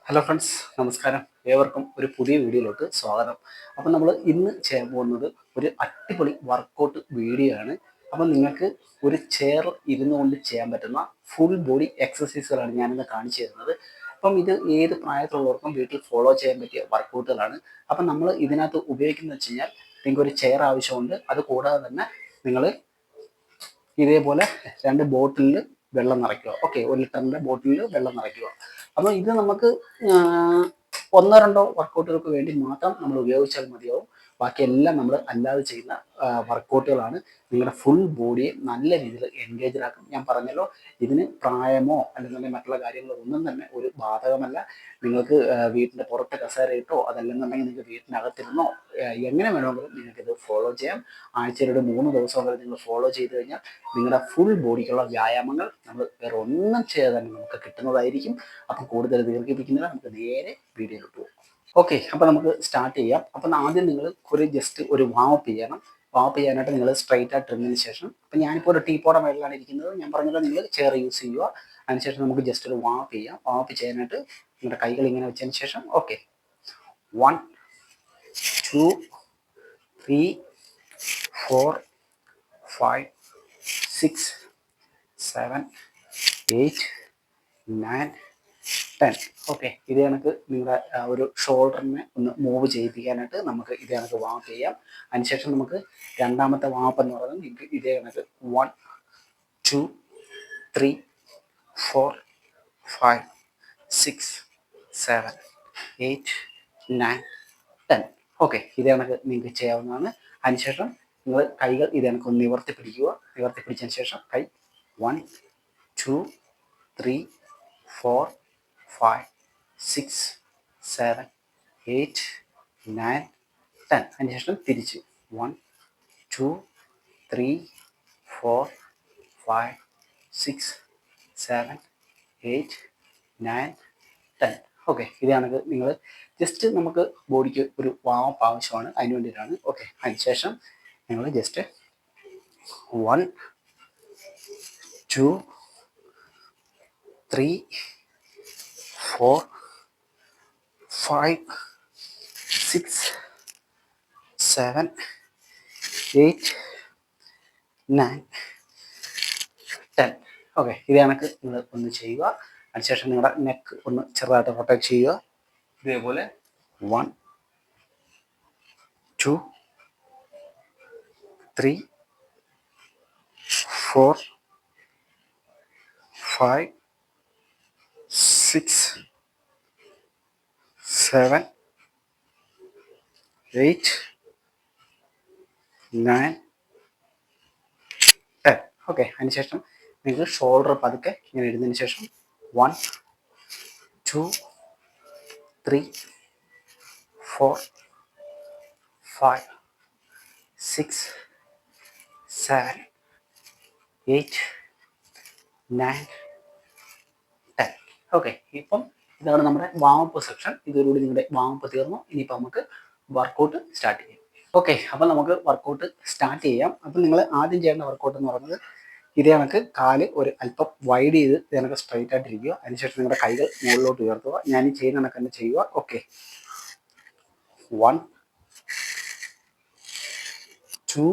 Hello friends, നമസ്കാരം. ഏവർക്കും ഒരു പുതിയ വീഡിയോയിലോട്ട് സ്വാഗതം. അപ്പം നമ്മൾ ഇന്ന് ചെയ്യാൻ പോകുന്നത് ഒരു അടിപൊളി വർക്കൗട്ട് വീഡിയോ ആണ്. അപ്പം നിങ്ങൾക്ക് ഒരു ചെയർ ഇരുന്നു കൊണ്ട് ചെയ്യാൻ പറ്റുന്ന ഫുൾ ബോഡി എക്സസൈസുകളാണ് ഞാനിന്ന് കാണിച്ചു തരുന്നത്. അപ്പം ഇത് ഏത് പ്രായത്തിലുള്ളവർക്കും വീട്ടിൽ ഫോളോ ചെയ്യാൻ പറ്റിയ വർക്കൗട്ടുകളാണ്. അപ്പം നമ്മൾ ഇതിനകത്ത് ഉപയോഗിക്കുന്നത് വെച്ച് കഴിഞ്ഞാൽ നിങ്ങൾക്ക് ഒരു ചെയർ ആവശ്യമുണ്ട്. അത് കൂടാതെ തന്നെ നിങ്ങൾ ഇതേപോലെ 2 ബോട്ടിലിൽ വെള്ളം നിറയ്ക്കുക. ഓക്കെ, 1 ലിറ്ററിൻ്റെ ബോട്ടിലിൽ വെള്ളം നിറയ്ക്കുക. അപ്പോൾ ഇത് നമുക്ക് ഒന്നോ രണ്ടോ വർക്കൗട്ടുകൾക്ക് വേണ്ടി മാത്രം നമ്മൾ ഉപയോഗിച്ചാൽ മതിയാവും. ബാക്കിയെല്ലാം നമ്മൾ അല്ലാതെ ചെയ്യുന്ന വർക്കൗട്ടുകളാണ്. നിങ്ങളുടെ ഫുൾ ബോഡിയെ നല്ല രീതിയിൽ എൻഗേജ്ഡ് ആക്കും. ഞാൻ പറഞ്ഞല്ലോ, ഇതിന് പ്രായമോ അല്ലെന്നുണ്ടെങ്കിൽ മറ്റുള്ള കാര്യങ്ങളോ ഒന്നും തന്നെ ഒരു ബാധകമല്ല. നിങ്ങൾക്ക് വീട്ടിൻ്റെ പുറത്ത് കസേരയിട്ടോ അതല്ലെന്നുണ്ടെങ്കിൽ നിങ്ങൾക്ക് വീട്ടിനകത്തിരുന്നോ എങ്ങനെ വേണമെങ്കിലും നിങ്ങൾക്കിത് ഫോളോ ചെയ്യാം. ആഴ്ചയിൽ ഒരു 3 ദിവസം വരെ നിങ്ങൾ ഫോളോ ചെയ്ത് കഴിഞ്ഞാൽ നിങ്ങളുടെ ഫുൾ ബോഡിക്കുള്ള വ്യായാമങ്ങൾ നമ്മൾ വേറെ ഒന്നും ചെയ്യാതെ തന്നെ നമുക്ക് കിട്ടുന്നതായിരിക്കും. അപ്പം കൂടുതൽ ദീർഘിപ്പിക്കുന്നില്ല, നമുക്ക് നേരെ വീഡിയോയിലോട്ട് പോകും. ഓക്കെ, അപ്പോൾ നമുക്ക് സ്റ്റാർട്ട് ചെയ്യാം. അപ്പം ആദ്യം നിങ്ങൾ ജസ്റ്റ് ഒരു വാമപ്പ് ചെയ്യണം. വാമപ്പ് ചെയ്യാനായിട്ട് നിങ്ങൾ സ്ട്രൈറ്റ് ആയിട്ട് ഇറങ്ങിയതിന് ശേഷം, അപ്പം ഞാനിപ്പോൾ ഒരു ടീപ്പോടെ മേളിലാണ് ഇരിക്കുന്നത്. ഞാൻ പറഞ്ഞല്ലോ, നിങ്ങൾ ചെയർ യൂസ് ചെയ്യുക. അതിനുശേഷം നമുക്ക് ജസ്റ്റ് ഒരു വാമപ്പ് ചെയ്യാം. വാമപ്പ് ചെയ്യാനായിട്ട് നിങ്ങളുടെ കൈകൾ ഇങ്ങനെ വെച്ചതിന് ശേഷം ഓക്കെ, 1 2 3 4 5 6 7 8 9 10. ഓക്കെ, ഇത് കണക്ക് നിങ്ങളുടെ ഒരു ഷോൾഡറിനെ ഒന്ന് മൂവ് ചെയ്യിപ്പിക്കാനായിട്ട് നമുക്ക് ഇത് കണക്ക് വാമപ്പ് ചെയ്യാം. അതിനുശേഷം നമുക്ക് രണ്ടാമത്തെ വാമപ്പ് എന്ന് പറയുന്നത് നിങ്ങൾക്ക് ഇതേ കണക്ക് 1 2 3 4 5 6 7 8 9 10. ഓക്കെ, ഇതേ കണക്ക് നിങ്ങൾക്ക് ചെയ്യാവുന്നതാണ്. അതിനുശേഷം നിങ്ങൾ കൈകൾ ഇതേ കണക്ക് ഒന്ന് നിവർത്തി പിടിക്കുക. നിവർത്തി പിടിച്ചതിന് ശേഷം കൈ 1 2 3 4 5 6 7 8 9 10. അതിനുശേഷം തിരിച്ച് 1 2 3 4 5 6 7 8 9 10. ഓക്കെ, ഇതാണെങ്കിൽ നിങ്ങൾ ജസ്റ്റ് നമുക്ക് ബോഡിക്ക് ഒരു വാമപ്പ് ആവശ്യമാണ്, അതിന് വേണ്ടിയിട്ടാണ്. ഓക്കെ, അതിനുശേഷം നിങ്ങൾ ജസ്റ്റ് 1 2 3 4 5 6 7 8 9 10. ഓക്കെ, ഇത് കണക്ക് നിങ്ങൾ ഒന്ന് ചെയ്യുക. അതിനുശേഷം നിങ്ങളുടെ നെക്ക് ഒന്ന് ചെറുതായിട്ട് റൊട്ടേറ്റ് ചെയ്യുക. ഇതേപോലെ 1 2 3 4 5 6 7 8 9 10. ഓക്കെ, അതിനുശേഷം നിങ്ങൾ ഷോൾഡർ പതുക്കെ ഇങ്ങനെ ഇടുന്നതിന് ശേഷം 1 2 3 4 5 6 7 8 9 10. ഓക്കെ, ഇപ്പം ഇതാണ് നമ്മുടെ വാമപ്പ് സെക്ഷൻ. ഇതോടുകൂടി നിങ്ങളുടെ വാമപ്പ് തീർന്നു. ഇനിയിപ്പോൾ നമുക്ക് വർക്കൗട്ട് സ്റ്റാർട്ട് ചെയ്യാം. ഓക്കെ, അപ്പം നമുക്ക് വർക്കൗട്ട് സ്റ്റാർട്ട് ചെയ്യാം. അപ്പം നിങ്ങൾ ആദ്യം ചെയ്യേണ്ട വർക്കൗട്ട് എന്ന് പറയുന്നത് ഇതേ കണക്ക് കാല് ഒരു അല്പം വൈഡ് ചെയ്ത് ഇത് കണക്ക് സ്ട്രൈറ്റ് ആയിട്ടിരിക്കുക. അതിനുശേഷം നിങ്ങളുടെ കൈകൾ മുകളിലോട്ട് ഉയർത്തുക. ഞാൻ ഈ ചെയ്യുന്ന കണക്ക് തന്നെ ചെയ്യുക. ഓക്കെ, 1 2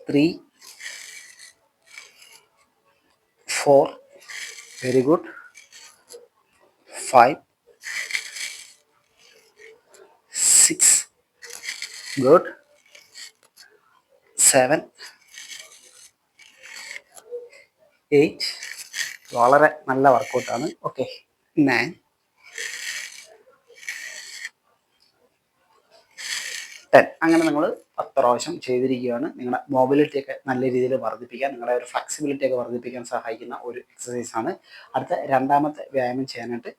3 4 വെരി ഗുഡ് 5 6 ഗുഡ് 7 8 വളരെ നല്ല വർക്കൗട്ടാണ്. ഓക്കെ, 9 10. അങ്ങനെ നിങ്ങൾ 10 പ്രാവശ്യം ചെയ്തിരിക്കുകയാണ്. നിങ്ങളുടെ മൊബിലിറ്റി ഒക്കെ നല്ല രീതിയിൽ വർദ്ധിപ്പിക്കാൻ, നിങ്ങളുടെ ഒരു ഫ്ലെക്സിബിലിറ്റി ഒക്കെ വർദ്ധിപ്പിക്കാൻ സഹായിക്കുന്ന ഒരു എക്സസൈസാണ്. അടുത്ത രണ്ടാമത്തെ വ്യായാമം ചെയ്യാനായിട്ട്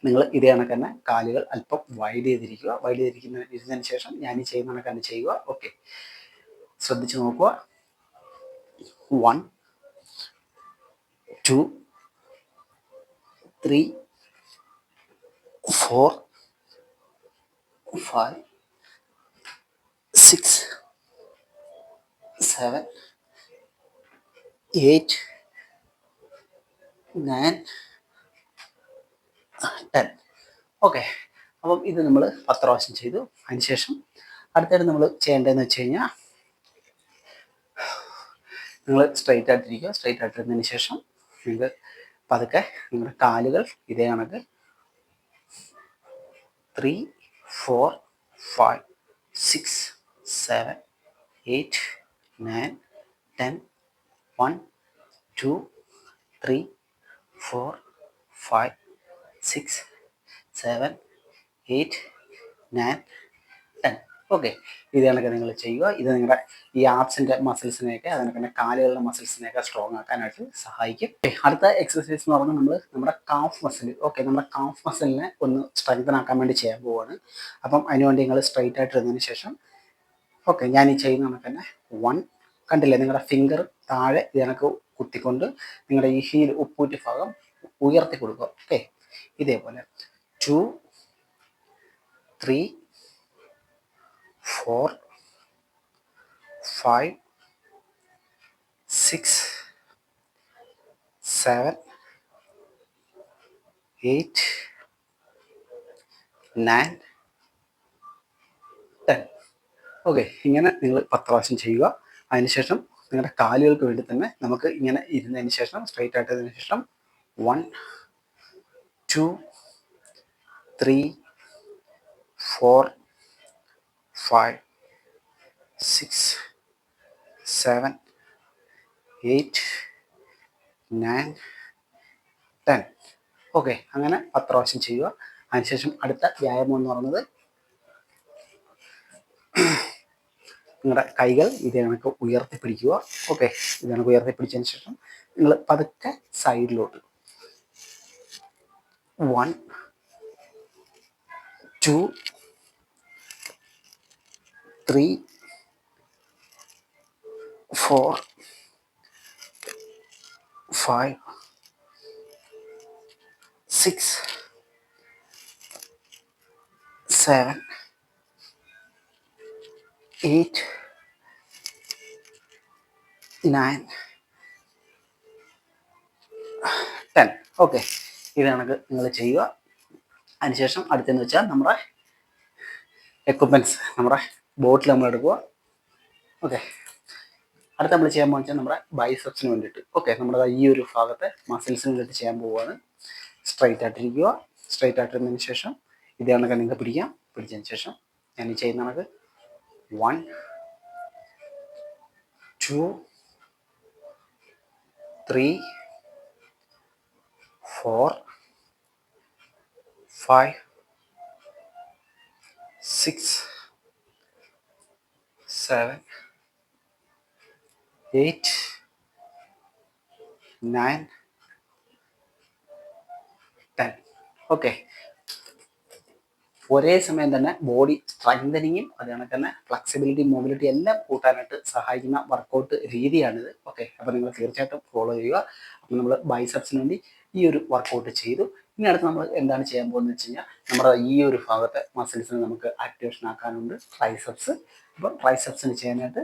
നിങ്ങൾ ഇതേ കണക്ക് തന്നെ കാലുകൾ അല്പം വൈഡ് ചെയ്തിരിക്കുക. വൈഡ് ഇരുന്നതിന് ശേഷം ഞാൻ ഈ ചെയ്യുന്ന കണക്ക് തന്നെ ചെയ്യുക. ഓക്കെ, ശ്രദ്ധിച്ച് നോക്കുക. 1 2 3 4 5 6 7 8 9, 10. ഓക്കെ, അപ്പം ഇത് നമ്മൾ 10 പ്രാവശ്യം ചെയ്തു. അതിനുശേഷം അടുത്തായിട്ട് നമ്മൾ ചെയ്യേണ്ടതെന്ന് വെച്ച് കഴിഞ്ഞാൽ നിങ്ങൾ സ്ട്രെയിറ്റ് ആയിട്ടിരിക്കുക. സ്ട്രെയിറ്റ് ആയിട്ടിരുന്നതിന് ശേഷം നിങ്ങൾ പതുക്കെ നിങ്ങളുടെ കാലുകൾ ഇതേ കണക്ക് 3, 4, 5, 6, 7, 8, 9, 10, 1, 2, 3, 4, 5, 6, 7, 8, 9, 10. ഓക്കെ, ഇത് കണക്ക് നിങ്ങൾ ചെയ്യുക. ഇത് നിങ്ങളുടെ ഈ ആപ്സിൻ്റെ മസിൽസിനെയൊക്കെ അതിനൊക്കെ തന്നെ കാലുകളുടെ മസിൽസിനെയൊക്കെ സ്ട്രോങ് ആക്കാനായിട്ട് സഹായിക്കും. അടുത്ത എക്സസൈസ് എന്ന് പറഞ്ഞാൽ നമ്മൾ നമ്മുടെ കാഫ് മസിൽ, ഓക്കെ, നമ്മുടെ കാഫ് മസിലിനെ ഒന്ന് സ്ട്രെങ്തൻ ആക്കാൻ വേണ്ടി ചെയ്യാൻ പോവുകയാണ്. അപ്പം അതിനുവേണ്ടി നിങ്ങൾ സ്ട്രെയിറ്റ് ആയിട്ട് ഇരുന്നതിന് ശേഷം ഓക്കെ, ഞാൻ ഈ ചെയ്യുന്ന കണക്ക് തന്നെ 1, കണ്ടില്ലേ, നിങ്ങളുടെ ഫിംഗർ താഴെ ഇതിനൊക്കെ കുത്തിക്കൊണ്ട് നിങ്ങളുടെ ഈ ഹീൽ ഉപ്പൂറ്റി ഭാഗം ഉയർത്തി കൊടുക്കുക. ഓക്കെ, ഇതേപോലെ 2, 3, 4, 5, 6, 7, 8, 9, 10. ഓക്കെ, ഇങ്ങനെ നിങ്ങൾ 10 പ്രാവശ്യം ചെയ്യുക. അതിനുശേഷം നിങ്ങളുടെ കാലുകൾക്ക് വേണ്ടി തന്നെ നമുക്ക് ഇങ്ങനെ ഇരുന്നതിന് ശേഷം സ്ട്രെയിറ്റ് ആയിട്ടതിന് ശേഷം 1, 2, 3, 4, 5, 6, 7, 8, 9, 10. ഓക്കെ, അങ്ങനെ 10 പ്രാവശ്യം ചെയ്യുക. അതിനുശേഷം അടുത്ത വ്യായാമം എന്ന് പറയുന്നത് നിങ്ങളുടെ കൈകൾ ഇതേ കണക്ക് ഉയർത്തിപ്പിടിക്കുക. ഓക്കെ, ഇത് കണക്ക് ഉയർത്തിപ്പിടിച്ചതിന് ശേഷം നിങ്ങൾ പതുക്കെ സൈഡിലോട്ട് 1, 2, 3, 4, 5, 6, 7, 8, 9, 10. ഓക്കെ, ഇത് കണക്ക് നിങ്ങൾ ചെയ്യുക. അതിനുശേഷം അടുത്തെന്ന് വെച്ചാൽ നമ്മുടെ എക്യുപ്മെൻറ്റ്സ്, നമ്മുടെ ബോട്ടിൽ നമ്മൾ എടുക്കുക. ഓക്കെ, അടുത്ത നമ്മൾ ചെയ്യാൻ പോകുന്നത് നമ്മുടെ ബൈസെപ്സിന് വേണ്ടിയിട്ട്. ഓക്കെ, നമ്മുടെ ഈ ഒരു ഭാഗത്തെ മസിൽസിന് വേണ്ടിയിട്ട് ചെയ്യാൻ പോവുകയാണ്. സ്ട്രൈറ്റ് ആയിട്ടിരിക്കുക. സ്ട്രൈറ്റ് ആയിട്ടിരുന്നതിന് ശേഷം ഇതേ കണക്ക് നിങ്ങൾക്ക് പിടിക്കാം. പിടിച്ചതിന് ശേഷം ഞാൻ ഈ ചെയ്യുന്ന കണക്ക് 1, 2, 3, 4, 5, 6, 7, 8, 9, 10. ഓക്കെ, ഒരേ സമയം തന്നെ ബോഡി സ്ട്രെങ്തനിങ്ങും അതുപോലെ തന്നെ ഫ്ലെക്സിബിലിറ്റി, മൊബിലിറ്റി എല്ലാം കൂട്ടാനായിട്ട് സഹായിക്കുന്ന വർക്കൗട്ട് രീതിയാണിത്. ഓക്കെ, അപ്പോൾ നിങ്ങൾ തീർച്ചയായിട്ടും ഫോളോ ചെയ്യുക. അപ്പോൾ നമ്മൾ ബൈസെപ്സിന് വേണ്ടി ഈ ഒരു വർക്കൗട്ട് ചെയ്തു. ഇനി അടുത്ത് നമ്മൾ എന്താണ് ചെയ്യാൻ പോകുന്നത് വെച്ച് കഴിഞ്ഞാൽ നമ്മുടെ ഈ ഒരു ഭാഗത്തെ മസിൽസിന് നമുക്ക് ആക്ടിവേഷൻ ആക്കാനുണ്ട്, ട്രൈസെപ്സ്. അപ്പോൾ ട്രൈസെപ്സിന് ചെയ്യാനായിട്ട്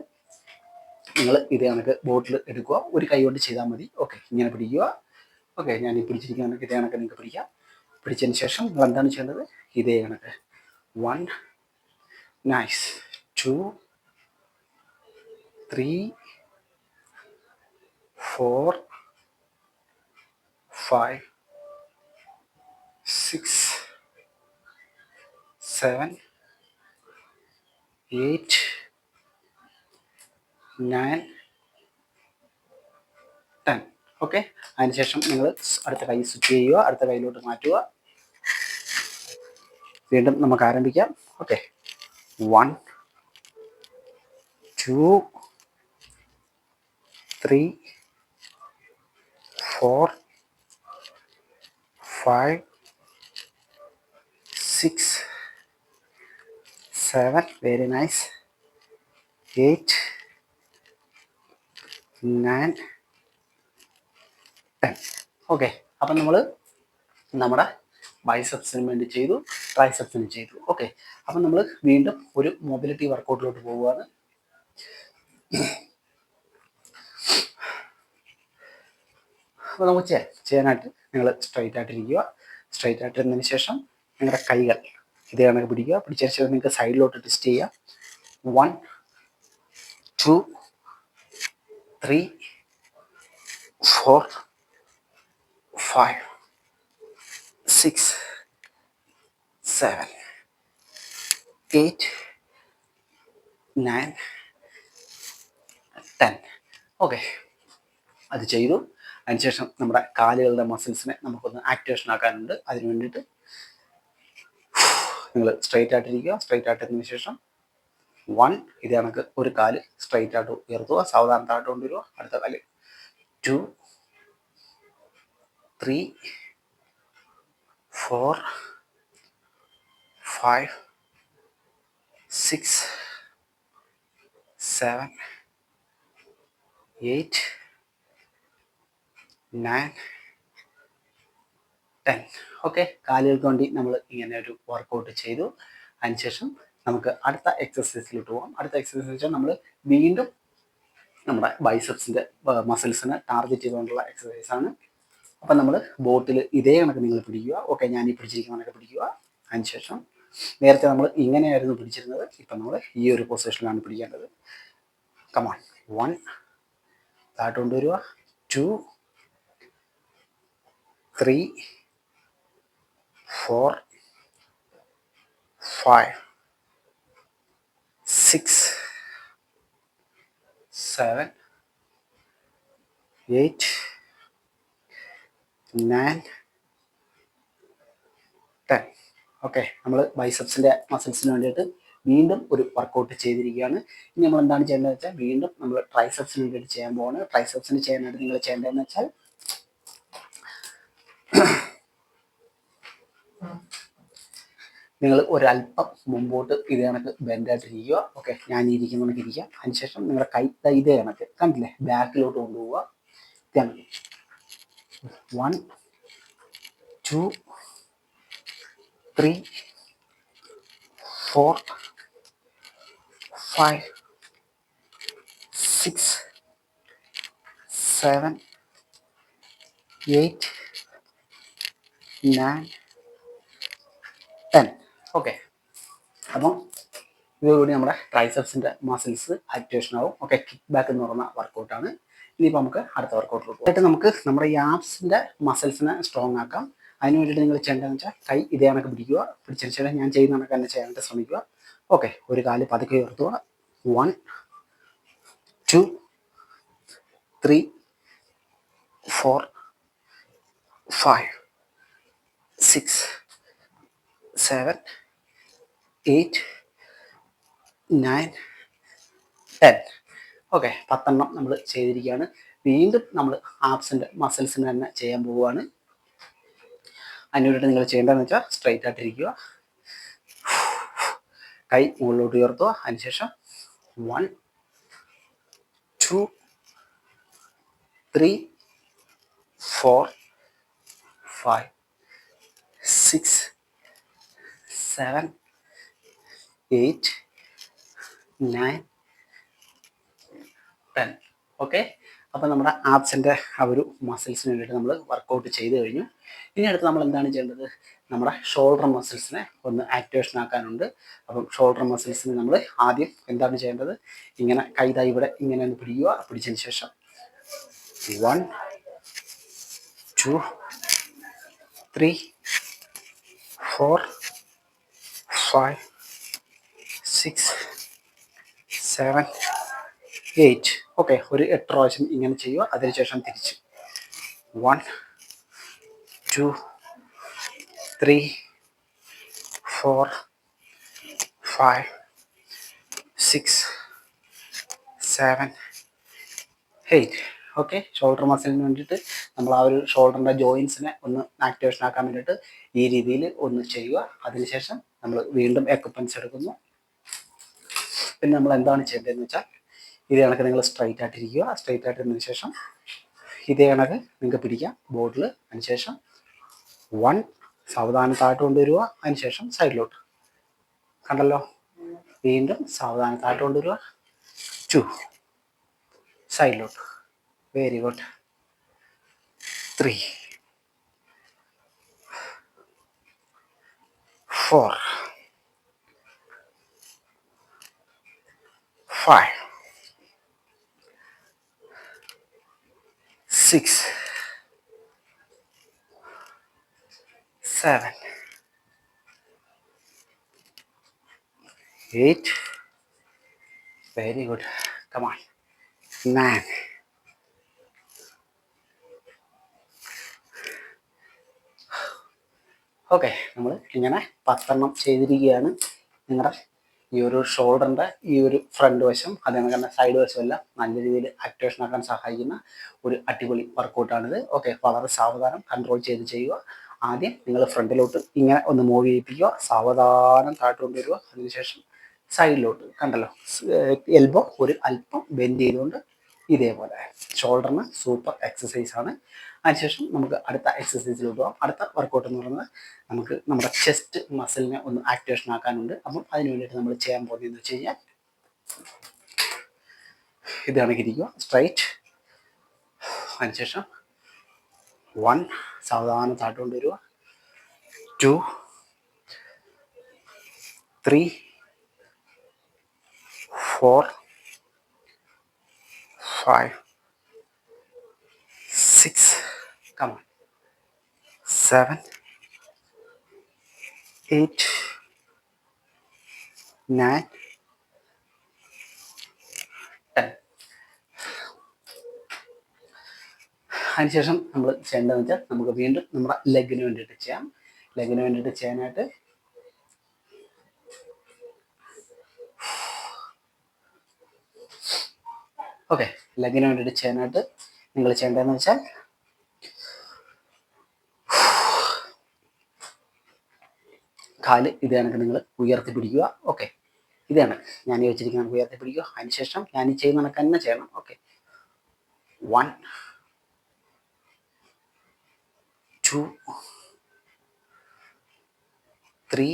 നിങ്ങൾ ഇതേ കണക്ക് ബോട്ടിൽ എടുക്കുക. ഒരു കൈ കൊണ്ട് ചെയ്താൽ മതി. ഓക്കെ, ഇങ്ങനെ പിടിക്കുക. ഓക്കെ, ഞാൻ ഈ പിടിച്ചിരിക്കുന്ന ഇതേ കണക്ക് നിങ്ങൾക്ക് പിടിക്കാം. പിടിച്ചതിന് ശേഷം നിങ്ങൾ എന്താണ് ചെയ്യേണ്ടത്, ഇതേ കണക്ക് 1, നൈസ്, 2, 3, 4, 5, 6, 7, 8, 9, 10. ഓക്കെ, അതിനുശേഷം നിങ്ങൾ അടുത്ത കൈ സ്വിച്ച് ചെയ്യുക. അടുത്ത കൈയിലോട്ട് മാറ്റുക. വീണ്ടും നമുക്ക് ആരംഭിക്കാം. Okay, 1, 2, 3, 4, 5, 6, 7, very nice, 8, 9, 10. ഓക്കെ, അപ്പം നമ്മൾ നമ്മുടെ ബൈസെപ്സിന് വേണ്ടി ചെയ്തു, ട്രൈസെപ്സിന് ചെയ്തു. ഓക്കെ, അപ്പം നമ്മൾ വീണ്ടും ഒരു മൊബിലിറ്റി വർക്കൗട്ടിലോട്ട് പോവുകയാണ്. അപ്പോൾ നമുക്ക് ചെയ്യാം. ചെയ്യാനായിട്ട് നിങ്ങൾ സ്ട്രൈറ്റ് ആയിട്ടിരിക്കുക. സ്ട്രൈറ്റ് ആയിട്ടിരുന്നതിന് ശേഷം നിങ്ങളുടെ കൈകൾ ഇതേ കണക്ക് പിടിക്കുക. പിടിച്ചതിന് ശേഷം നിങ്ങൾക്ക് സൈഡിലോട്ട് ട്വിസ്റ്റ് ചെയ്യുക. 1 2 3 4 5 6 7 8 9 10. ഓക്കെ, അത് ചെയ്തു. അതിനുശേഷം നമ്മുടെ കാലുകളുടെ മസിൽസിനെ നമുക്കൊന്ന് ആക്ടിവേഷൻ ആക്കാനുണ്ട്. അതിന് വേണ്ടിയിട്ട് നിങ്ങൾ സ്ട്രൈറ്റ് ആയിട്ടിരിക്കുക. സ്ട്രൈറ്റ് ആയിട്ടിരുന്നതിന് ശേഷം 1 ഇത് കണക്ക് ഒരു കാല് സ്ട്രൈറ്റ് ആയിട്ട് ഉയർത്തുക, സാവധാനം താഴോട്ട് കൊണ്ടുവരിക. അടുത്ത കാല് 2 3 4 5 6 7 8 9 10. ഓക്കെ, കാലുകൾക്ക് വേണ്ടി നമ്മൾ ഇങ്ങനെ ഒരു വർക്കൗട്ട് ചെയ്തു. അതിനുശേഷം നമുക്ക് അടുത്ത എക്സസൈസിലോട്ട് പോകാം. അടുത്ത എക്സസൈസ് വെച്ചാൽ നമ്മൾ വീണ്ടും നമ്മുടെ ബൈസെപ്സിൻ്റെ മസിൽസിനെ ടാർഗറ്റ് ചെയ്തുകൊണ്ടുള്ള എക്സസൈസാണ്. അപ്പം നമ്മൾ ബോട്ടിൽ ഇതേ കണക്ക് നിങ്ങൾ പിടിക്കുക. ഓക്കെ, ഞാൻ ഈ പിടിച്ചിരിക്കുന്ന കണക്ക് പിടിക്കുക. അതിനുശേഷം നേരത്തെ നമ്മൾ ഇങ്ങനെയായിരുന്നു പിടിച്ചിരുന്നത്, ഇപ്പം നമ്മൾ ഈ ഒരു പൊസിഷനിലാണ് പിടിക്കേണ്ടത്. കമാൺ, 1 താഴോട്ട് കൊണ്ടുവരിക, 2 3 4 5 6 7 8 9 10. ഓക്കെ, നമ്മൾ ബൈസെപ്സിൻ്റെ മസിൽസിന് വേണ്ടിയിട്ട് വീണ്ടും ഒരു വർക്കൗട്ട് ചെയ്തിരിക്കുകയാണ്. ഇനി നമ്മൾ എന്താണ് ചെയ്യേണ്ടതെന്ന് വെച്ചാൽ വീണ്ടും നമ്മൾ ട്രൈസെപ്സിന് വേണ്ടിയിട്ട് ചെയ്യാൻ പോവാണ്. ട്രൈസെപ്സിന് ചെയ്യാനായിട്ട് നിങ്ങൾ ചെയ്യേണ്ടതെന്ന് വെച്ചാൽ നിങ്ങൾ ഒരല്പം മുമ്പോട്ട് ഇതേ കണക്ക് ബെൻഡായിട്ടിരിക്കുക. ഓക്കെ, ഞാൻ ഇരിക്കുന്ന കണക്ക് ഇരിക്കുക. അതിനുശേഷം നിങ്ങളുടെ കൈ ഇതേ കണക്ക് കണ്ടില്ലേ, ബാക്കിലോട്ട് കൊണ്ടുപോവുക. 1 2 3 4 5 6 7 8 9 10. ഓക്കെ, അപ്പം ഇതോടുകൂടി നമ്മുടെ ട്രൈസെപ്സിൻ്റെ മസിൽസ് ആക്ടിവേഷൻ ആവും. ഓക്കെ, കിക്ക് ബാക്ക് എന്ന് പറയുന്ന വർക്കൗട്ടാണ്. ഇനിയിപ്പോൾ നമുക്ക് അടുത്ത വർക്കൗട്ടിലോട്ട് പോകും. ആയിട്ട് നമുക്ക് നമ്മുടെ ഈ ആപ്സിൻ്റെ മസിൽസിനെ സ്ട്രോങ് ആക്കാം. അതിന് വേണ്ടിയിട്ട് നിങ്ങൾ ചെയ്യേണ്ടതെന്ന് വെച്ചാൽ കൈ ഇതേ കണക്ക് പിടിക്കുക. പിടിച്ചതിന് ശേഷം ഞാൻ ചെയ്യുന്ന കണക്ക് തന്നെ ചെയ്യാനായിട്ട് ശ്രമിക്കുക. ഓക്കെ, ഒരു കാല് പതുക്കെ ഉയർത്തുക. 1 2 3 4 5 6 7 8 9 10. ഓക്കെ, 10 നമ്മൾ ചെയ്തിരിക്കുകയാണ്. വീണ്ടും നമ്മൾ ആപ്സിൻ്റെ മസിൽസിന് തന്നെ ചെയ്യാൻ പോവുകയാണ്. അതിന് വേണ്ടിയിട്ട് നിങ്ങൾ ചെയ്യേണ്ടതെന്ന് വെച്ചാൽ സ്ട്രൈറ്റ് ആയിട്ടിരിക്കുക. കൈ മുകളിലോട്ട് ഉയർത്തുക. അതിനുശേഷം 1 2 3 4 5 6 7 8 9 10. ഓക്കെ, അപ്പോൾ നമ്മുടെ ആപ്സിൻ്റെ ആ ഒരു മസിൽസിന് വേണ്ടിയിട്ട് നമ്മൾ വർക്കൗട്ട് ചെയ്ത് കഴിഞ്ഞു. ഇനി അടുത്ത് നമ്മൾ എന്താണ് ചെയ്യേണ്ടത്, നമ്മുടെ ഷോൾഡർ മസിൽസിനെ ഒന്ന് ആക്ടിവേഷൻ ആക്കാനുണ്ട്. അപ്പം ഷോൾഡർ മസിൽസിന് നമ്മൾ ആദ്യം എന്താണ് ചെയ്യേണ്ടത്, ഇങ്ങനെ കൈതാ ഇവിടെ ഇങ്ങനെ ഒന്ന് പിടിക്കുക. പിടിച്ചതിന് ശേഷം 1 2 3 4 5 6 7 8. ഓക്കെ, ഒരു 8 പ്രാവശ്യം ഇങ്ങനെ ചെയ്യുക. അതിനുശേഷം തിരിച്ച് 1 2 3 4 5 6 7 8. ഓക്കെ, ഷോൾഡർ മസിലിന് വേണ്ടിയിട്ട് നമ്മൾ ആ ഒരു ഷോൾഡറിൻ്റെ ജോയിൻസിനെ ഒന്ന് ആക്ടിവേഷൻ ആക്കാൻ വേണ്ടിയിട്ട് ഈ രീതിയിൽ ഒന്ന് ചെയ്യുക. അതിനുശേഷം നമ്മൾ വീണ്ടും എക്യുപ്മെൻറ്റ്സ് എടുക്കുന്നു. പിന്നെ നമ്മൾ എന്താണ് ചെയ്യേണ്ടതെന്ന് വെച്ചാൽ ഇതേ കണക്ക് നിങ്ങൾ സ്ട്രൈറ്റ് ആയിട്ടിരിക്കുക. സ്ട്രൈറ്റ് ആയിട്ടിരുന്നതിന് ശേഷം ഇതേ കണക്ക് നിങ്ങൾക്ക് പിടിക്കാം ബോട്ടിൽ. അതിനുശേഷം 1 സാവധാനം താഴോട്ട് കൊണ്ടുവരിക. അതിനുശേഷം സൈഡിലോട്ട് കണ്ടല്ലോ. വീണ്ടും സാവധാനം താഴോട്ട് കൊണ്ടുവരിക. 2 സൈഡിലോട്ട്. Very good. 3 4, 5, 6, 7, 8. Very good. Come on. 9. Okay, നമ്മൾ ഇങ്ങനെ 10 ചെയ്തിരിക്കുകയാണ്. നിങ്ങളുടെ ഈ ഒരു ഷോൾഡറിൻ്റെ ഈ ഒരു ഫ്രണ്ട് വശം അതേപോലെ തന്നെ സൈഡ് വശം എല്ലാം നല്ല രീതിയിൽ ആക്ടിവേഷൻ ആക്കാൻ സഹായിക്കുന്ന ഒരു അടിപൊളി വർക്കൗട്ടാണിത്. ഓക്കെ, വളരെ സാവധാനം കൺട്രോൾ ചെയ്ത് ചെയ്യുക. ആദ്യം നിങ്ങൾ ഫ്രണ്ടിലോട്ട് ഇങ്ങനെ ഒന്ന് മൂവ് ചെയ്യിപ്പിക്കുക, സാവധാനം താഴോട്ട് കൊണ്ടുവരിക. അതിനുശേഷം സൈഡിലോട്ട് കണ്ടല്ലോ, എൽബോ ഒരു അല്പം ബെൻഡ് ചെയ്തുകൊണ്ട് ഇതേപോലെ. ഷോൾഡറിന് സൂപ്പർ എക്സസൈസ് ആണ്. അതിനുശേഷം നമുക്ക് അടുത്ത എക്സസൈസിലോട്ട് പോകാം. അടുത്ത വർക്കൗട്ട് എന്ന് പറയുന്നത് നമുക്ക് നമ്മുടെ ചെസ്റ്റ് മസിലിനെ ഒന്ന് ആക്ടിവേഷൻ ആക്കാനുണ്ട്. അപ്പം അതിന് വേണ്ടിയിട്ട് നമ്മൾ ചെയ്യാൻ പോകുന്നതെന്ന് വെച്ച് കഴിഞ്ഞാൽ ഇത് കണക്കിരിക്കുക, സ്ട്രൈറ്റ്. അതിനുശേഷം 1 സാവധാനം താഴോട്ട് കൊണ്ടുവരിക, 2, 3, 4, 5, 6, come on, 7, 8, 9, 10. അതിനുശേഷം നമ്മൾ ചെയ്യേണ്ടതെന്ന് വെച്ചാൽ നമുക്ക് വീണ്ടും നമ്മുടെ ലെഗിന് വേണ്ടിയിട്ട് ചെയ്യാം. ലെഗിന് വേണ്ടിയിട്ട് ചെയ്യാനായിട്ട് ഓക്കെ, ലെഗിന് വേണ്ടിയിട്ട് ചെയ്യാനായിട്ട് നിങ്ങൾ ചെയ്യേണ്ടതെന്ന് വെച്ചാൽ കാല് ഇത് കണക്ക് നിങ്ങൾ ഉയർത്തി പിടിക്കുക. ഓക്കെ, ഇതാണ് ഞാൻ ഈ വെച്ചിരിക്കുന്നത്, ഉയർത്തി പിടിക്കുക. അതിനുശേഷം ഞാൻ ഈ ചെയ്യുന്ന കണക്ക് തന്നെ ചെയ്യണം. ഓക്കെ, 1, 2, 3,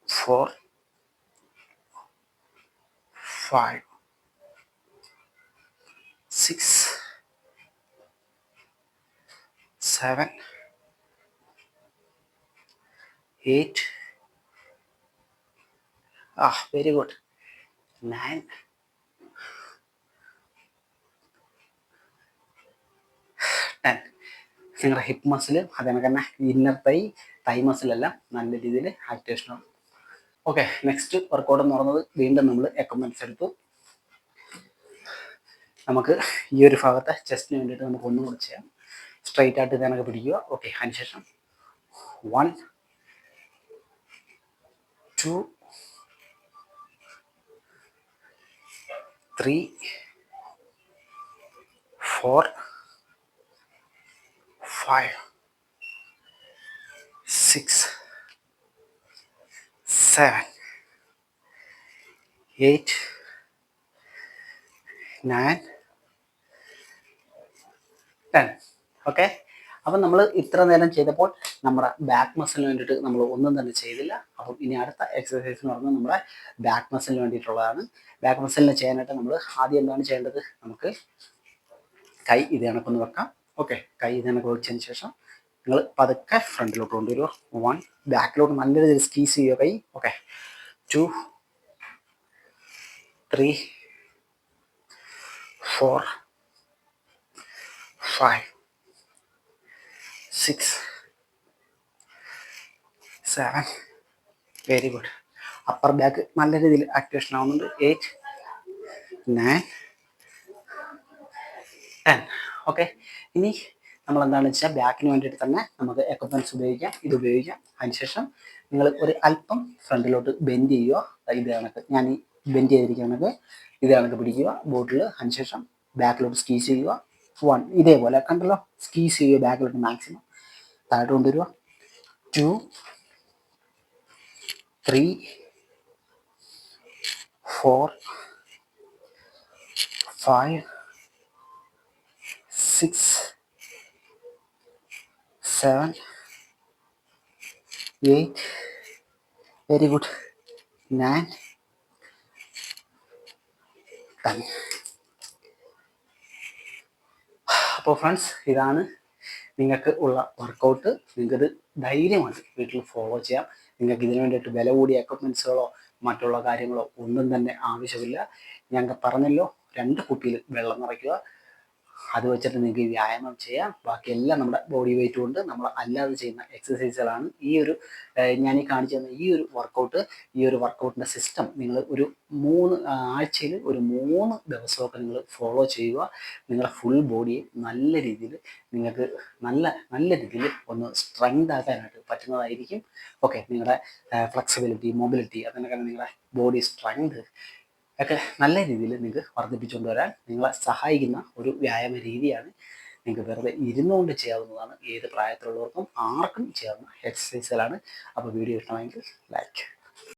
4, 5, 6, 7, 8. Very good. 9, 10. നിങ്ങളുടെ ഹിപ്പ് മസിൽ അതേപോലെ തന്നെ ഇന്നർ തൈ മസിലെല്ലാം നല്ല രീതിയിൽ ആക്ടിവേഷനാണ്. ഓക്കെ, നെക്സ്റ്റ് വർക്കൗട്ട് എന്ന് പറയുന്നത് വീണ്ടും നമ്മൾ എക്യുപ്മെന്റ്സ് എടുത്തു. നമുക്ക് ഈ ഒരു ഭാഗത്തെ ചെസ്റ്റിന് വേണ്ടിയിട്ട് നമുക്ക് ഒന്നും കൂടി ചെയ്യാം. സ്ട്രൈറ്റ് ആയിട്ട് ഇതേനൊക്കെ പിടിക്കുക. ഓക്കെ, അതിനുശേഷം 1, 2, 3, 4, 5, 6, 7, 8, 9, 10. ഓക്കെ, അപ്പം നമ്മൾ ഇത്ര നേരം ചെയ്തപ്പോൾ നമ്മുടെ ബാക്ക് മസിലിന് വേണ്ടിയിട്ട് നമ്മൾ ഒന്നും തന്നെ ചെയ്തില്ല. അപ്പം ഇനി അടുത്ത എക്സസൈസ് എന്ന് പറഞ്ഞാൽ നമ്മുടെ ബാക്ക് മസിലിന് വേണ്ടിയിട്ടുള്ളതാണ്. ബാക്ക് മസിലിന് ചെയ്യാനായിട്ട് നമ്മൾ ആദ്യം എന്താണ് ചെയ്യേണ്ടത്, നമുക്ക് കൈ ഇത് കണക്കൊന്ന് വെക്കാം. ഓക്കെ, കൈ ഇത് കണക്ക് വെച്ചതിന് ശേഷം നിങ്ങൾ പതുക്കെ ഫ്രണ്ടിലോട്ട് കൊണ്ടുവരിക. 1, ബാക്കിലോട്ട് നല്ല രീതിയിൽ സ്ക്വീസ് ചെയ്യുക കൈ. Okay, 2, 3, 4, 5, 6, 7. Very good. Upper back നല്ല രീതിയിൽ ആക്ടിവേഷൻ ആവുന്നുണ്ട്. 8, 9, 10. ഓക്കെ, ഇനി നമ്മൾ എന്താണെന്ന് വെച്ചാൽ ബാക്കിന് വേണ്ടിയിട്ട് തന്നെ നമുക്ക് എക്യുപ്മെന്റ്സ് ഉപയോഗിക്കാം. ഇത് ഉപയോഗിക്കാം. അതിനുശേഷം നിങ്ങൾ ഒരു അല്പം ഫ്രണ്ടിലോട്ട് ബെൻഡ് ചെയ്യുക. ഇത് കണക്ക് ഞാൻ ഈ ബെൻഡ് ചെയ്തിരിക്കുകയാണെങ്കിൽ ഇത് കണക്ക് പിടിക്കുക ബോട്ടിൽ. അതിനുശേഷം ബാക്കിലോട്ട് സ്ക്വീസ് ചെയ്യുക. 1 ഇതേപോലെ കണ്ടല്ലോ, സ്ക്വീസ് ചെയ്യുക ബാക്കിലോട്ട് മാക്സിമം. താഴോട്ട് കൊണ്ടുവരിക. 2, 3, 4, 5, 6, 7, 8. Very good. 9, 10. അപ്പോൾ ഫ്രണ്ട്സ്, ഇതാണ് നിങ്ങൾക്ക് ഉള്ള വർക്കൗട്ട്. നിങ്ങൾക്കിത് ധൈര്യമായിട്ട് വീട്ടിൽ ഫോളോ ചെയ്യാം. നിങ്ങൾക്ക് ഇതിനു വേണ്ടിയിട്ട് വില കൂടിയ എക്യുപ്മെൻസുകളോ മറ്റുള്ള കാര്യങ്ങളോ ഒന്നും തന്നെ ആവശ്യമില്ല. ഞങ്ങൾ പറഞ്ഞല്ലോ, 2 കുപ്പിയിൽ വെള്ളം നിറയ്ക്കുക, അത് വെച്ചിട്ട് നിങ്ങൾക്ക് വ്യായാമം ചെയ്യാം. ബാക്കിയെല്ലാം നമ്മുടെ ബോഡി വെയിറ്റ് കൊണ്ട് നമ്മൾ അല്ലാതെ ചെയ്യുന്ന എക്സസൈസുകളാണ്. ഞാൻ ഈ കാണിച്ചു തന്ന ഈ ഒരു വർക്കൗട്ടിൻ്റെ സിസ്റ്റം നിങ്ങൾ ഒരു 3 ആഴ്ചയിൽ ഒരു 3 ദിവസമൊക്കെ നിങ്ങൾ ഫോളോ ചെയ്യുക. നിങ്ങളുടെ ഫുൾ ബോഡിയെ നല്ല രീതിയിൽ നിങ്ങൾക്ക് നല്ല നല്ല രീതിയിൽ ഒന്ന് സ്ട്രെങ്ത് ആക്കാനായിട്ട് പറ്റുന്നതായിരിക്കും. ഓക്കെ, നിങ്ങളുടെ ഫ്ലെക്സിബിലിറ്റി, മൊബിലിറ്റി, അതിനൊക്കെ നിങ്ങളുടെ ബോഡി സ്ട്രെങ്ത് ഒക്കെ നല്ല രീതിയിൽ നിങ്ങൾക്ക് വർദ്ധിപ്പിച്ചുകൊണ്ട് വരാൻ നിങ്ങളെ സഹായിക്കുന്ന ഒരു വ്യായാമ രീതിയാണ്. നിങ്ങൾക്ക് വെറുതെ ഇരുന്നുകൊണ്ട് ചെയ്യാവുന്നതാണ്. ഏത് പ്രായത്തിലുള്ളവർക്കും ആർക്കും ചെയ്യാവുന്ന എക്സസൈസുകളാണ്. അപ്പോൾ വീഡിയോ ഇഷ്ടമായെങ്കിൽ ലൈക്ക്.